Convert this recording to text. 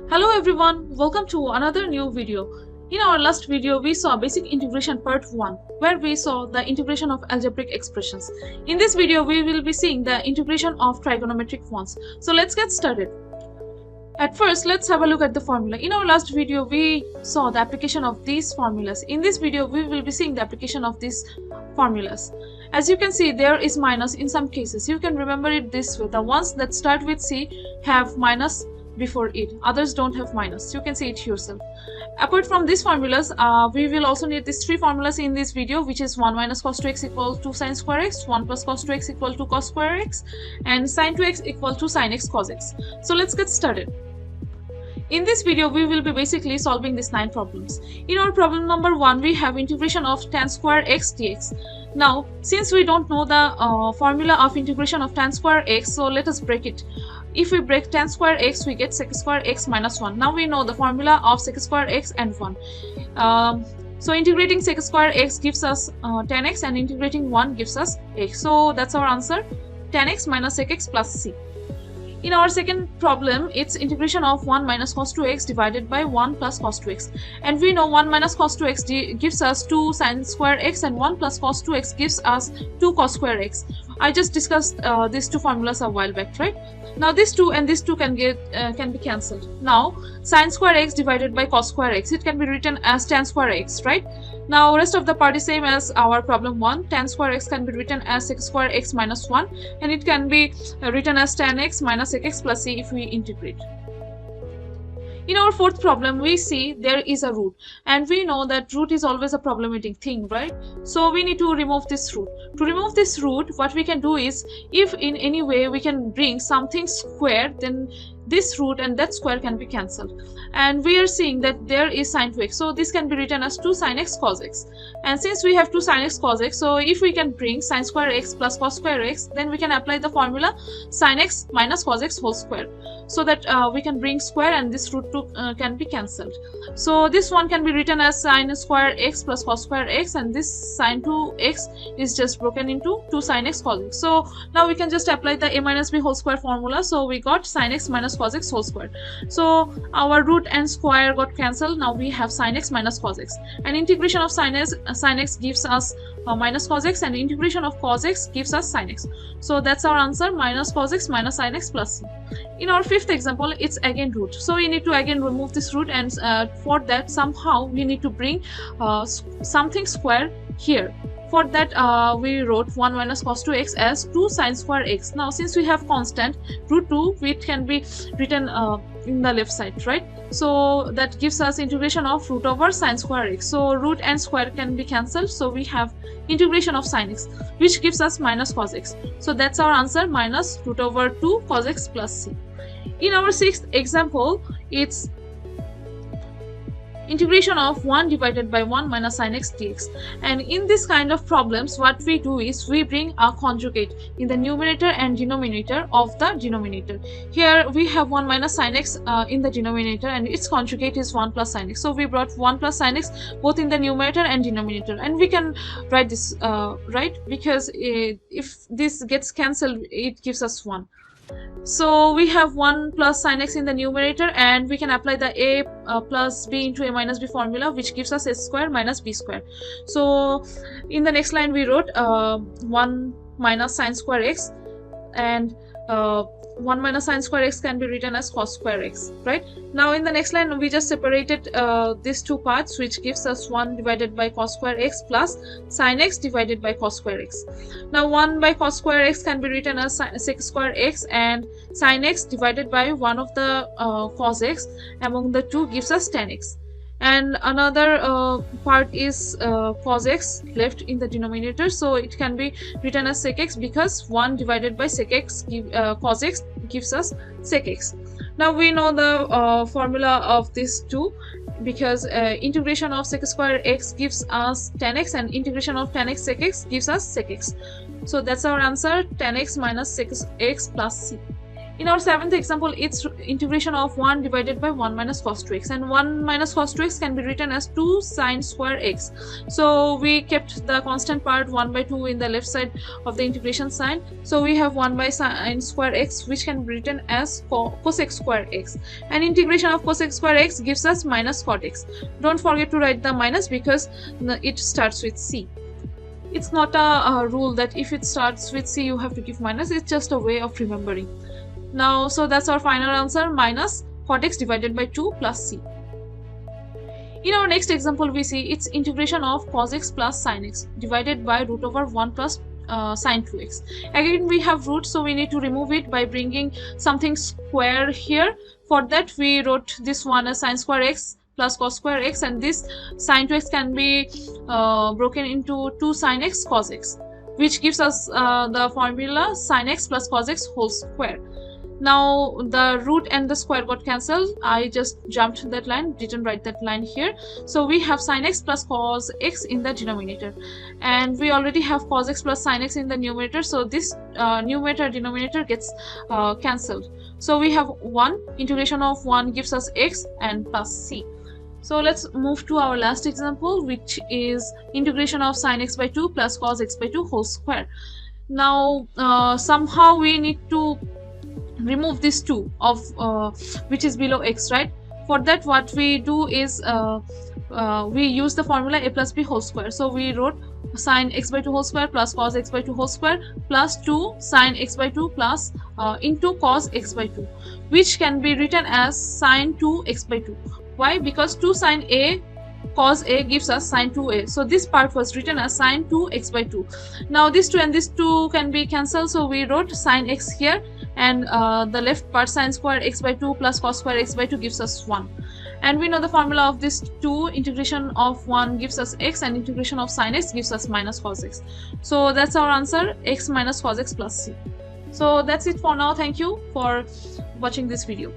Hello everyone, welcome to another new video. In our last video, we saw basic integration part 1, where we saw the integration of algebraic expressions. In this video, we will be seeing the integration of trigonometric ones. So let's get started. At first, let's have a look at the formula. In our last video, we saw the application of these formulas. In this video, we will be seeing the application of these formulas. As you can see, there is minus in some cases. You can remember it this way. The ones that start with C have minus before it, others don't have minus. You can see it yourself. Apart from these formulas, we will also need these three formulas in this video, which is 1 minus cos 2x equal to sin square x, 1 plus cos 2x equal to cos square x, and sin 2x equal to sin x cos x. So let's get started. In this video, we will be basically solving these 9 problems. In our problem number 1, we have integration of tan square x dx. Now, since we don't know the formula of integration of tan square x, so let us break it. If we break tan square x, we get sec square x minus 1. Now we know the formula of sec square x and 1. So integrating sec square x gives us tan x, and integrating 1 gives us x. So that's our answer, tan x minus sec x plus c. In our second problem, it's integration of 1 minus cos 2x divided by 1 plus cos 2x. And we know 1 minus cos 2x gives us 2 sin square x, and 1 plus cos 2x gives us 2 cos square x. I just discussed these two formulas a while back, right? Now this 2 and this 2 can be cancelled. Now sin square x divided by cos square x, it can be written as tan square x, right? Now rest of the part is same as our problem 1. Tan square x can be written as sec square x minus 1, and it can be written as tan x minus sec x plus c if we integrate. In our fourth problem, we see there is a root, and we know that root is always a problematic thing, right? So we need to remove this root. To remove this root, what we can do is, if in any way we can bring something square, then this root and that square can be cancelled. And we are seeing that there is sin 2x, so this can be written as 2 sin x cos x. And since we have 2 sin x cos x, so if we can bring sin square x plus cos square x, then we can apply the formula sin x minus cos x whole square, so that we can bring square and this root can be cancelled. So this one can be written as sin square x plus cos square x, and this sin 2x is just broken into 2 sin x cos x. So now we can just apply the a minus b whole square formula. So we got sin x minus cos x whole square. So our root and square got cancelled. Now we have sin x minus cos x, and integration of sin x gives us minus cos x, and integration of cos x gives us sin x. So that's our answer, minus cos x minus sin x plus c. In our fifth example, it's again root. So we need to again remove this root, and for that somehow we need to bring something square here. For that we wrote 1 minus cos 2x as 2 sin square x. Now since we have constant root 2, it can be written in the left side, right? So that gives us integration of root over sin square x. So root and square can be cancelled, so we have integration of sin x, which gives us minus cos x. So that's our answer, minus root over 2 cos x plus c. In our sixth example, it's integration of 1 divided by 1 minus sin x dx. And in this kind of problems, what we do is we bring a conjugate in the numerator and denominator of the denominator. Here we have 1 minus sin x in the denominator, and its conjugate is 1 plus sin x. So we brought 1 plus sin x both in the numerator and denominator, and we can write this right, because if this gets cancelled, it gives us 1. So we have 1 plus sin x in the numerator, and we can apply the a plus b into a minus b formula, which gives us a square minus b square. So in the next line we wrote 1 minus sin square x, and 1 minus sin square x can be written as cos square x, right? Now in the next line we just separated these two parts, which gives us 1 divided by cos square x plus sin x divided by cos square x. Now 1 by cos square x can be written as sec square x, and sin x divided by 1 of the cos x among the two gives us tan x. And another part is cos x left in the denominator, so it can be written as sec x, because 1 divided by sec x cos x gives us sec x. Now we know the formula of these two, because integration of sec square x gives us tan x, and integration of tan x sec x gives us sec x. So that's our answer, tan x minus sec x plus c. In our seventh example, it's integration of 1 divided by 1 minus cos 2x, and 1 minus cos 2x can be written as 2 sine square x. So we kept the constant part 1 by 2 in the left side of the integration sign, so we have 1 by sine square x, which can be written as cosec square x, and integration of cosec square x gives us minus cot x. Don't forget to write the minus because it starts with c. It's not a rule that if it starts with c you have to give minus, it's just a way of remembering. Now, so that's our final answer, minus cot x divided by 2 plus c. In our next example, we see it's integration of cos x plus sin x divided by root over 1 plus sin 2x. Again, we have root, so we need to remove it by bringing something square here. For that, we wrote this one as sin square x plus cos square x, and this sin 2x can be broken into 2 sin x cos x, which gives us the formula sin x plus cos x whole square. Now the root and the square got cancelled. I just jumped that line, didn't write that line here. So we have sin x plus cos x in the denominator, and we already have cos x plus sin x in the numerator, so this numerator denominator gets cancelled. So we have 1, integration of 1 gives us x and plus c. So let's move to our last example, which is integration of sin x by 2 plus cos x by 2 whole square. Now somehow we need to remove this 2 of which is below x, right? For that, what we do is we use the formula a plus b whole square. So we wrote sin x by 2 whole square plus cos x by 2 whole square plus 2 sin x by 2 plus into cos x by 2, which can be written as sin 2 x by 2. Why? Because 2 sin a cos a gives us sin 2a, so this part was written as sin 2 x by 2. Now this 2 and this 2 can be cancelled, so we wrote sin x here, and the left part sin square x by 2 plus cos square x by 2 gives us 1. And we know the formula of this 2, integration of 1 gives us x, and integration of sin x gives us minus cos x. So that's our answer, x minus cos x plus c. So that's it for now. Thank you for watching this video.